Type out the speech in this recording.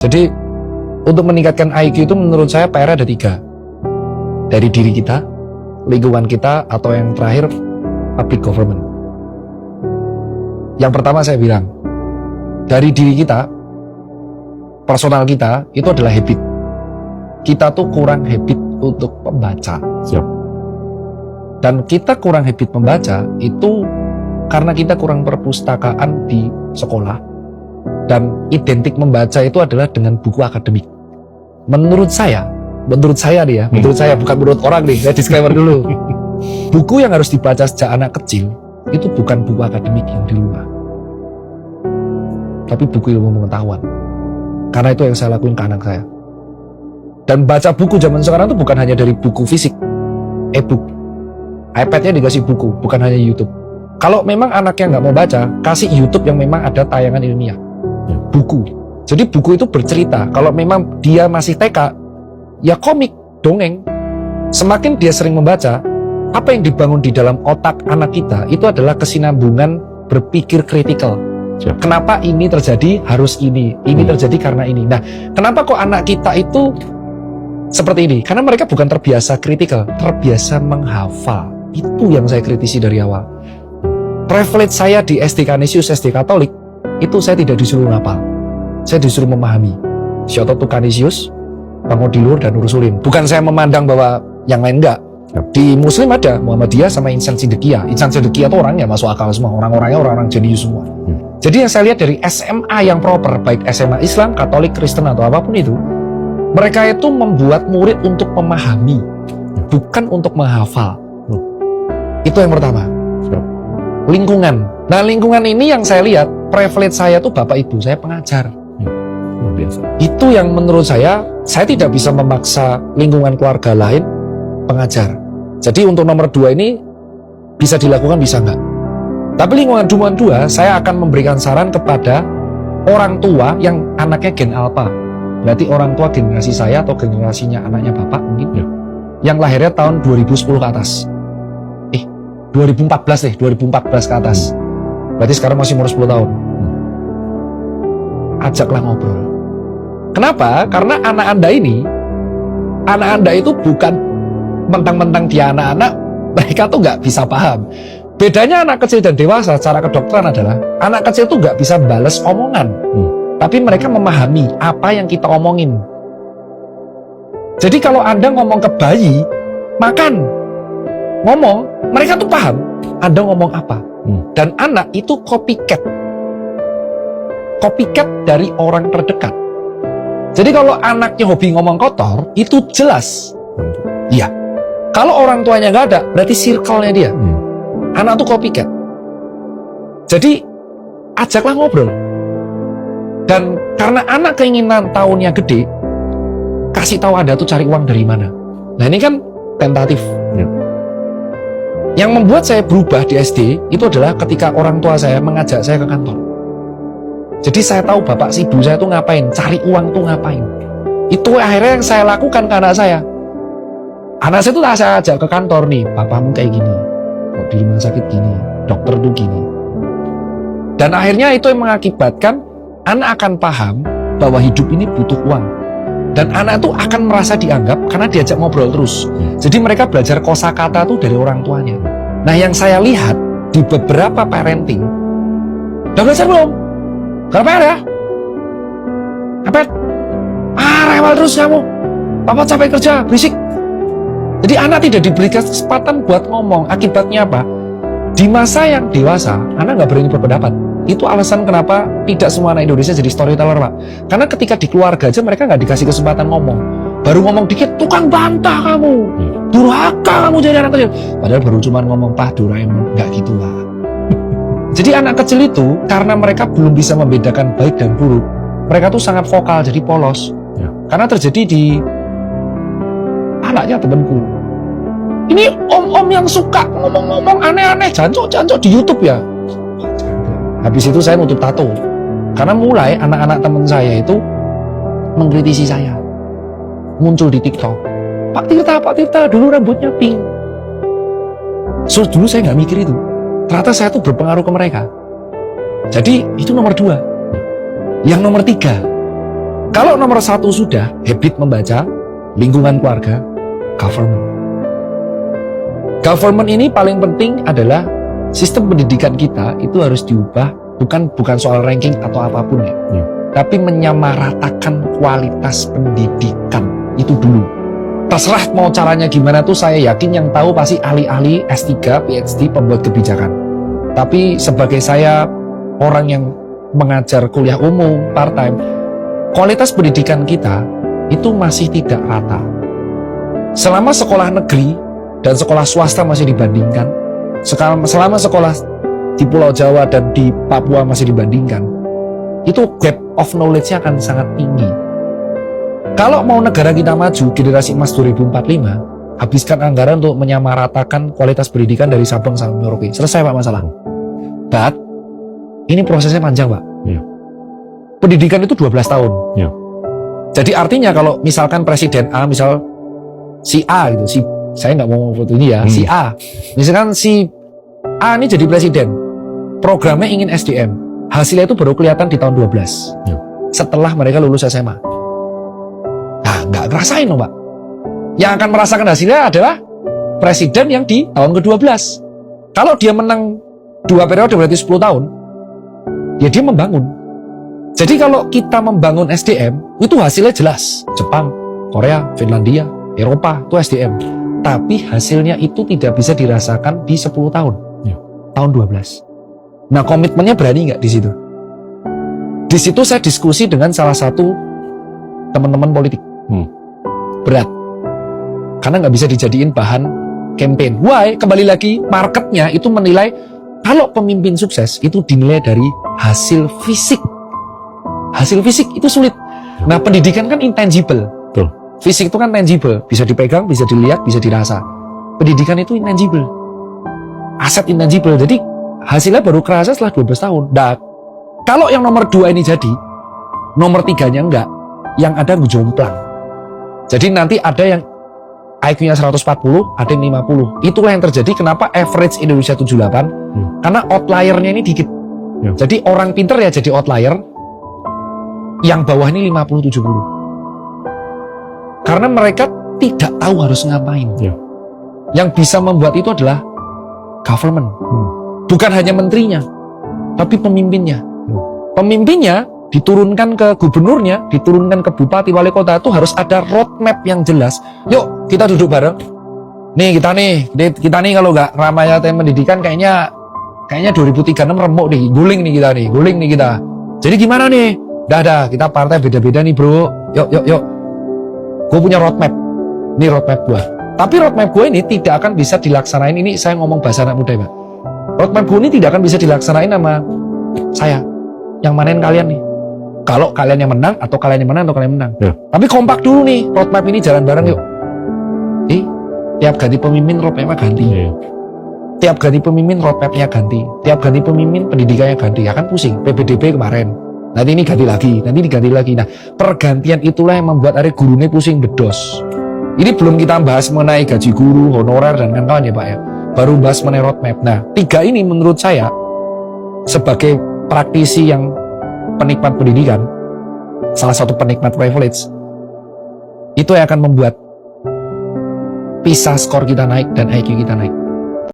Jadi untuk meningkatkan IQ itu menurut saya PR ada 3. Dari diri kita, lingkungan kita, atau yang terakhir public government. Yang pertama saya bilang, dari diri kita, personal kita, itu adalah habit. Kita tuh kurang habit untuk membaca. Siap. Dan kita kurang habit membaca itu karena kita kurang perpustakaan di sekolah. Dan identik membaca itu adalah dengan buku akademik. Menurut saya nih ya, menurut saya, bukan menurut orang nih, saya disclaimer dulu. Buku yang harus dibaca sejak anak kecil itu bukan buku akademik yang di rumah, tapi buku ilmu pengetahuan. Karena itu yang saya lakuin ke anak saya. Dan baca buku zaman sekarang itu bukan hanya dari buku fisik, e-book, iPad-nya dikasih buku, bukan hanya YouTube. Kalau memang anaknya nggak mau baca, kasih YouTube yang memang ada tayangan ilmiah, buku. Jadi buku itu bercerita. Kalau memang dia masih TK, ya komik, dongeng. Semakin dia sering membaca, apa yang dibangun di dalam otak anak kita itu adalah kesinambungan berpikir kritikal. Kenapa ini terjadi? Harus ini terjadi karena ini. Nah, kenapa kok anak kita itu seperti ini? Karena mereka bukan terbiasa kritikal, terbiasa menghafal. Itu yang saya kritisi dari awal. Privilege saya di SD Canisius, SD Katolik, itu saya tidak disuruh ngapal. Saya disuruh memahami. Shout to Canisius, Bang Odilur, dan Ursulim. Bukan saya memandang bahwa yang lain enggak. Di Muslim ada Muhammadiyah sama Insan Siddiqiyah. Insan Siddiqiyah itu orangnya masuk akal semua. Orang-orangnya orang-orang jenius semua. Jadi yang saya lihat dari SMA yang proper, baik SMA Islam, Katolik, Kristen, atau apapun itu, mereka itu membuat murid untuk memahami, bukan untuk menghafal. Itu yang pertama. Lingkungan. Nah, lingkungan ini yang saya lihat, privilege saya tuh bapak ibu saya pengajar. Biasa. Itu yang menurut saya tidak bisa memaksa lingkungan keluarga lain pengajar. Jadi untuk nomor 2 ini bisa dilakukan, bisa enggak. Tapi lingkungan 2, saya akan memberikan saran kepada orang tua yang anaknya gen alpha. Berarti orang tua generasi saya atau generasinya anaknya bapak mungkin ya, yang lahirnya tahun 2010 ke atas. 2014 ke atas. Berarti sekarang masih umur 10 tahun. Ajaklah ngobrol. Kenapa? Karena anak Anda itu bukan mentang-mentang dia anak-anak, mereka tuh nggak bisa paham. Bedanya anak kecil dan dewasa secara kedokteran adalah anak kecil tuh nggak bisa bales omongan, tapi mereka memahami apa yang kita omongin. Jadi kalau Anda ngomong ke bayi, makan, ngomong, mereka tuh paham Anda ngomong apa. Dan anak itu copycat dari orang terdekat. Jadi kalau anaknya hobi ngomong kotor, itu jelas. Iya. Kalau orang tuanya nggak ada, berarti circle-nya dia. Anak tuh copycat. Jadi ajaklah ngobrol. Dan karena anak keinginan tahunnya gede, kasih tahu Anda tuh cari uang dari mana. Nah ini kan tentatif. Yang membuat saya berubah di SD itu adalah ketika orang tua saya mengajak saya ke kantor. Jadi saya tahu bapak si ibu saya tuh ngapain, cari uang tuh ngapain. Itu akhirnya yang saya lakukan ke anak saya. Anak saya tuh saya ajak ke kantor nih, papamu kayak gini, kok di rumah sakit gini, dokter tuh gini. Dan akhirnya itu yang mengakibatkan anak akan paham bahwa hidup ini butuh uang. Dan anak tuh akan merasa dianggap karena diajak ngobrol terus. Jadi mereka belajar kosakata tuh dari orang tuanya. Nah yang saya lihat di beberapa parenting, udah belajar belum? Gak PR ya? Apet? Rewel terus kamu. Papa capek kerja, berisik. Jadi anak tidak diberi kesempatan buat ngomong. Akibatnya apa? Di masa yang dewasa, anak nggak berani berpendapat. Itu alasan kenapa tidak semua anak Indonesia jadi storyteller, Pak. Karena ketika di keluarga aja mereka nggak dikasih kesempatan ngomong. Baru ngomong dikit, tukang bantah kamu. Durhaka kamu jadi anak kecil. Padahal baru cuma ngomong, Pak Doraemon. Nggak gitu lah. Jadi anak kecil itu, karena mereka belum bisa membedakan baik dan buruk, mereka tuh sangat vokal, jadi polos. Karena terjadi di anaknya temanku. Ini om-om yang suka ngomong-ngomong aneh-aneh, jancok-jancok di YouTube ya. Habis itu saya nutup tato. Karena mulai anak-anak teman saya itu mengkritisi saya. Muncul di TikTok. Pak Tirta, dulu rambutnya pink. So, dulu saya nggak mikir itu. Ternyata saya tuh berpengaruh ke mereka. Jadi itu nomor 2. Yang nomor 3, Kalau nomor 1 sudah habit membaca, lingkungan keluarga, government. Government ini paling penting adalah sistem pendidikan kita itu harus diubah, bukan soal ranking atau apapun ya. Tapi menyamaratakan kualitas pendidikan itu dulu. Terserah mau caranya gimana tuh, saya yakin yang tahu pasti ahli-ahli S3, PhD, pembuat kebijakan. Tapi sebagai saya orang yang mengajar kuliah umum, part-time, kualitas pendidikan kita itu masih tidak rata. Selama sekolah negeri dan sekolah swasta masih dibandingkan, selama sekolah di Pulau Jawa dan di Papua masih dibandingkan, itu gap of knowledge-nya akan sangat tinggi. Kalau mau negara kita maju, generasi emas 2045, habiskan anggaran untuk menyamaratakan kualitas pendidikan dari Sabang sampai Merauke. Selesai Pak masalah. But, ini prosesnya panjang Pak. Pendidikan itu 12 tahun. Jadi artinya kalau misalkan Presiden A, misal si A gitu, saya nggak mau foto ini ya, si A. Misalkan si A ini jadi Presiden, programnya ingin SDM, hasilnya itu baru kelihatan di tahun 12. Setelah mereka lulus SMA. Nah, nggak ngerasain loh Pak. Yang akan merasakan hasilnya adalah presiden yang di tahun ke-12. Kalau dia menang 2 periode berarti 10 tahun, ya dia membangun. Jadi kalau kita membangun SDM, itu hasilnya jelas. Jepang, Korea, Finlandia, Eropa, itu SDM. Tapi hasilnya itu tidak bisa dirasakan di 10 tahun. Tahun 12. Nah, komitmennya berani nggak di situ? Di situ saya diskusi dengan salah satu teman-teman politik. Berat. Karena nggak bisa dijadiin bahan campaign. Why? Kembali lagi, marketnya itu menilai kalau pemimpin sukses itu dinilai dari hasil fisik. Hasil fisik itu sulit. Nah, pendidikan kan intangible. Betul. Fisik itu kan tangible, bisa dipegang, bisa dilihat, bisa dirasa. Pendidikan itu intangible. Aset intangible. Jadi hasilnya baru kerasa setelah 12 tahun. Nah, kalau yang nomor 2 ini jadi, nomor 3-nya enggak, yang ada jomplang. Jadi nanti ada yang IQ-nya 140, ada yang 50. Itulah yang terjadi kenapa average Indonesia 78, karena outlier-nya ini dikit. Jadi orang pinter ya jadi outlier, yang bawah ini 50-70. Karena mereka tidak tahu harus ngapain. Yang bisa membuat itu adalah government. Bukan hanya menterinya, tapi pemimpinnya. Pemimpinnya diturunkan ke gubernurnya, diturunkan ke bupati, wali kota, itu harus ada roadmap yang jelas. Yuk, kita duduk bareng. Kita nih kalau nggak ramayatan pendidikan kayaknya 2036 remuk nih, guling nih kita. Jadi gimana nih? Dah, kita partai beda-beda nih bro. Yuk. Gue punya roadmap. Ini roadmap gue. Tapi roadmap gue ini tidak akan bisa dilaksanain. Ini saya ngomong bahasa anak muda ya, Pak. Roadmap gue ini tidak akan bisa dilaksanain sama saya. Yang manain kalian nih. Kalau kalian yang menang atau kalian yang menang atau kalian yang menang. Tapi kompak dulu nih, roadmap ini jalan bareng yuk. Tiap ganti pemimpin roadmapnya ganti. Tiap ganti pemimpin roadmapnya ganti. Tiap ganti pemimpin pendidikannya ganti. Ya kan pusing. PPDB kemarin. Nanti ini ganti lagi. Nah, pergantian itulah yang membuat gurunya pusing bedos. Ini belum kita bahas mengenai gaji guru, honorer dan kawan-kawan ya Pak ya. Baru bahas mengenai roadmap. Nah, 3 ini menurut saya sebagai praktisi yang penikmat pendidikan, salah satu penikmat privilege, itu yang akan membuat PISA skor kita naik dan IQ kita naik.